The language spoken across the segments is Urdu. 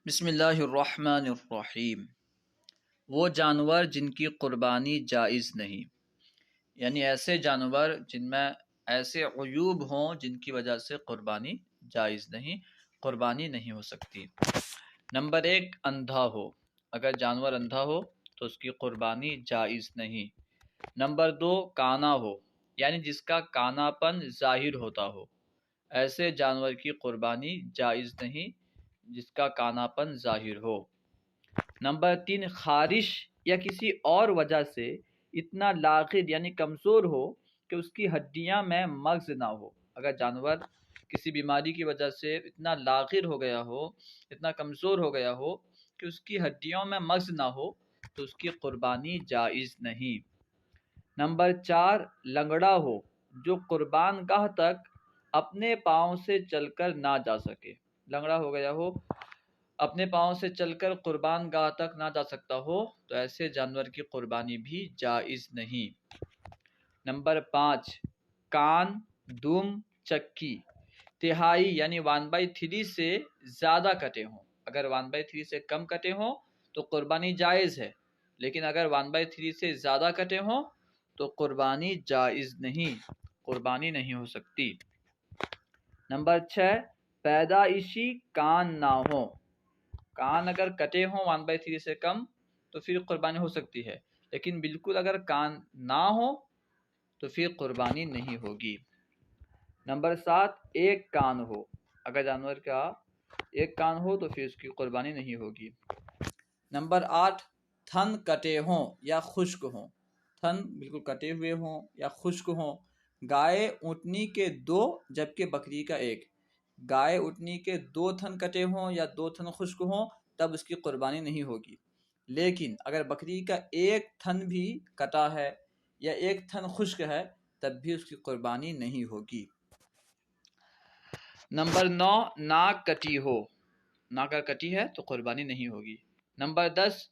بسم اللہ الرحمن الرحیم۔ وہ جانور جن کی قربانی جائز نہیں، یعنی ایسے جانور جن میں ایسے عیوب ہوں جن کی وجہ سے قربانی جائز نہیں، قربانی نہیں ہو سکتی۔ نمبر 1، اندھا ہو۔ اگر جانور اندھا ہو تو اس کی قربانی جائز نہیں۔ نمبر 2، کانا ہو، یعنی جس کا کانا پن ظاہر ہوتا ہو، ایسے جانور کی قربانی جائز نہیں جس کا کانا پن ظاہر ہو۔ نمبر 3، خارش یا کسی اور وجہ سے اتنا لاغر یعنی کمزور ہو کہ اس کی ہڈیاں میں مغز نہ ہو۔ اگر جانور کسی بیماری کی وجہ سے اتنا لاغر ہو گیا ہو، اتنا کمزور ہو گیا ہو کہ اس کی ہڈیوں میں مغز نہ ہو تو اس کی قربانی جائز نہیں۔ نمبر 4، لنگڑا ہو، جو قربان گاہ تک اپنے پاؤں سے چل کر نہ جا سکے۔ لنگڑا ہو گیا ہو، اپنے پاؤں سے چل کر قربان گاہ تک نہ جا سکتا ہو تو ایسے جانور کی قربانی بھی جائز نہیں۔ نمبر 5، کان، دم، چکی تہائی یعنی 1/3 سے زیادہ کٹے ہوں۔ اگر 1/3 سے کم کٹے ہوں تو قربانی جائز ہے، لیکن اگر 1/3 سے زیادہ کٹے ہوں تو قربانی جائز نہیں، قربانی نہیں ہو سکتی۔ نمبر 6، پیدائشی کان نہ ہو۔ کان اگر کٹے ہوں 1/3 سے کم تو پھر قربانی ہو سکتی ہے، لیکن بالکل اگر کان نہ ہو تو پھر قربانی نہیں ہوگی۔ نمبر 7، ایک کان ہو۔ اگر جانور کا ایک کان ہو تو پھر اس کی قربانی نہیں ہوگی۔ نمبر 8، تھن کٹے ہوں یا خشک ہوں۔ تھن بالکل کٹے ہوئے ہوں یا خشک ہوں۔ گائے اونٹنی کے 2 جبکہ بکری کا 1۔ گائے اونٹنی کے 2 تھن کٹے ہوں یا 2 تھن خشک ہوں تب اس کی قربانی نہیں ہوگی، لیکن اگر بکری کا 1 تھن بھی کٹا ہے یا 1 تھن خشک ہے تب بھی اس کی قربانی نہیں ہوگی۔ نمبر 9، ناک کٹی ہو۔ ناک اگر کٹی ہے تو قربانی نہیں ہوگی۔ نمبر 10،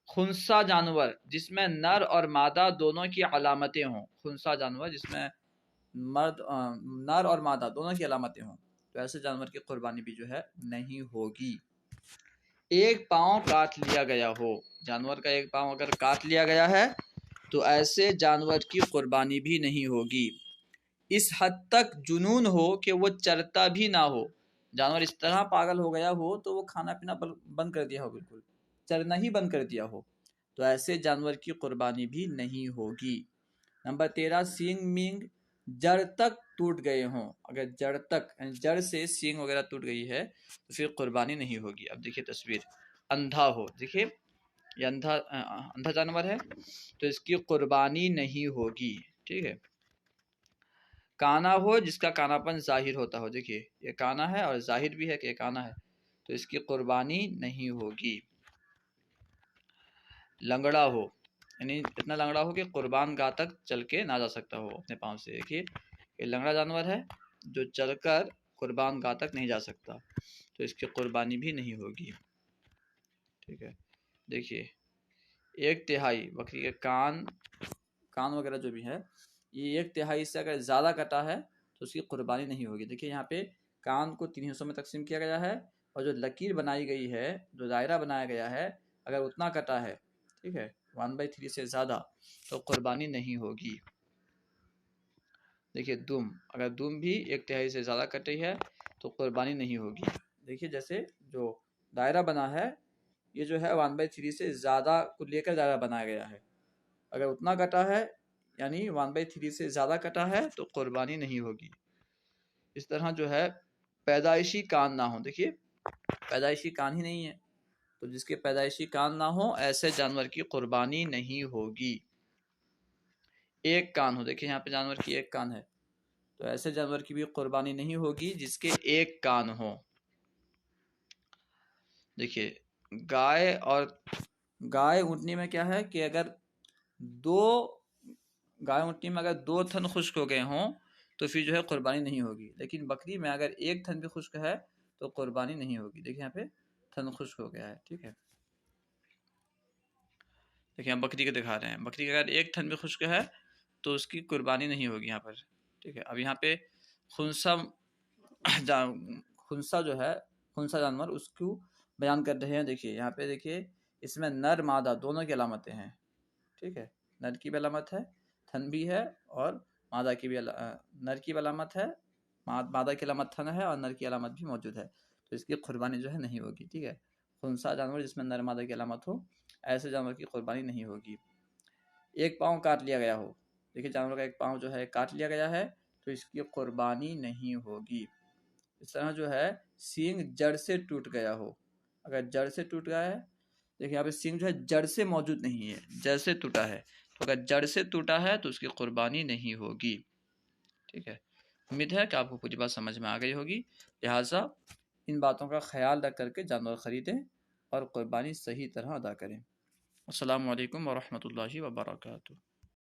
خنثی جانور جس میں نر اور مادہ دونوں کی علامتیں ہوں۔ خنثی جانور جس میں نر اور مادہ دونوں کی علامتیں ہوں تو ایسے جانور کی قربانی بھی جو ہے نہیں ہوگی۔ ایک پاؤں کاٹ لیا گیا ہو۔ جانور کا ایک پاؤں اگر کاٹ لیا گیا ہے تو ایسے جانور کی قربانی بھی نہیں ہوگی۔ اس حد تک جنون ہو کہ وہ چرتا بھی نہ ہو۔ جانور اس طرح پاگل ہو گیا ہو تو وہ کھانا پینا بند کر دیا ہو، بالکل چرنا ہی بند کر دیا ہو تو ایسے جانور کی قربانی بھی نہیں ہوگی۔ نمبر 13، سینگ مینگ جڑ تک ٹوٹ گئے ہوں۔ اگر جڑ تک یعنی جڑ سے سینگ وغیرہ ٹوٹ گئی ہے تو پھر قربانی نہیں ہوگی۔ اب دیکھیے تصویر، اندھا ہو، دیکھیے یہ اندھا جانور ہے تو اس کی قربانی نہیں ہوگی، ٹھیک ہے۔ کانا ہو، جس کا کانا پن ظاہر ہوتا ہو، دیکھیے یہ کانا ہے اور ظاہر بھی ہے کہ یہ کانا ہے تو اس کی قربانی نہیں ہوگی۔ لنگڑا ہو، یعنی اتنا لنگڑا ہو کہ قربان گاہ تک چل کے نہ جا سکتا ہو اپنے پاؤں سے۔ دیکھیے یہ لنگڑا جانور ہے جو چل کر قربان گاہ تک نہیں جا سکتا تو اس کی قربانی بھی نہیں ہوگی، ٹھیک ہے۔ دیکھیے 1/3 بکری کے کان وغیرہ جو بھی ہے یہ 1/3 سے اگر زیادہ کٹا ہے تو اس کی قربانی نہیں ہوگی۔ دیکھیے یہاں پہ کان کو 3 حصوں میں تقسیم کیا گیا ہے اور جو لکیر بنائی گئی ہے، جو دائرہ بنایا گیا ہے، اگر اتنا کٹا ہے، ٹھیک ہے، 1/3 سے زیادہ تو قربانی نہیں ہوگی۔ دیکھیے دم، اگر دم بھی 1/3 سے زیادہ کٹی ہے تو قربانی نہیں ہوگی۔ دیکھیے جیسے جو دائرہ بنا ہے یہ جو ہے 1/3 سے زیادہ کو لے کر دائرہ بنایا گیا ہے، اگر اتنا کٹا ہے یعنی 1/3 سے زیادہ کٹا ہے تو قربانی نہیں ہوگی۔ اس طرح جو ہے پیدائشی کان نہ ہو، دیکھیے پیدائشی کان ہی نہیں ہے تو جس کے پیدائشی کان نہ ہو ایسے جانور کی قربانی نہیں ہوگی۔ ایک کان ہو، دیکھیے یہاں پہ جانور کی 1 کان ہے تو ایسے جانور کی بھی قربانی نہیں ہوگی جس کے 1 کان ہو۔ دیکھیے گائے اونٹنی میں کیا ہے کہ اگر گائے اونٹنی میں اگر 2 تھن خشک ہو گئے ہوں تو پھر جو ہے قربانی نہیں ہوگی، لیکن بکری میں اگر 1 تھن بھی خشک ہے تو قربانی نہیں ہوگی۔ دیکھیں یہاں پہ تھن خشک ہو گیا ہے، ٹھیک ہے۔ دیکھیں ہم بکری کے دکھا رہے ہیں، بکری کا اگر 1 تھن بھی خشک ہے تو اس کی قربانی نہیں ہوگی یہاں پر، ٹھیک ہے۔ اب یہاں پہ خنثی جو ہے، خنثی جانور اس کو بیان کر رہے ہیں۔ دیکھیے یہاں پہ دیکھیے اس میں نر مادہ دونوں کی علامتیں ہیں، ٹھیک ہے، نر کی بھی علامت ہے، تھن بھی ہے، اور مادہ کی بھی نر کی بھی علامت ہے، مادہ کی علامت تھن ہے، اور نر کی علامت بھی موجود ہے، تو اس کی قربانی جو ہے نہیں ہوگی، ٹھیک ہے۔ خنثی جانور جس میں نر مادہ کی علامت ہو، ایسے جانور کی قربانی نہیں ہوگی۔ ایک پاؤں کاٹ لیا گیا ہو، دیکھیے جانور کا ایک پاؤں جو ہے کاٹ لیا گیا ہے تو اس کی قربانی نہیں ہوگی۔ اس طرح جو ہے سینگ جڑ سے ٹوٹ گیا ہو، اگر جڑ سے ٹوٹ گیا ہے، دیکھیں یہاں پہ سینگ جو ہے جڑ سے موجود نہیں ہے، جڑ سے ٹوٹا ہے، تو اگر جڑ سے ٹوٹا ہے تو اس کی قربانی نہیں ہوگی، ٹھیک ہے۔ امید ہے کہ آپ کو پوری بات سمجھ میں آ گئی ہوگی، لہٰذا ان باتوں کا خیال رکھ کر کے جانور خریدیں اور قربانی صحیح طرح ادا کریں۔ السلام علیکم ورحمۃ اللہ وبرکاتہ۔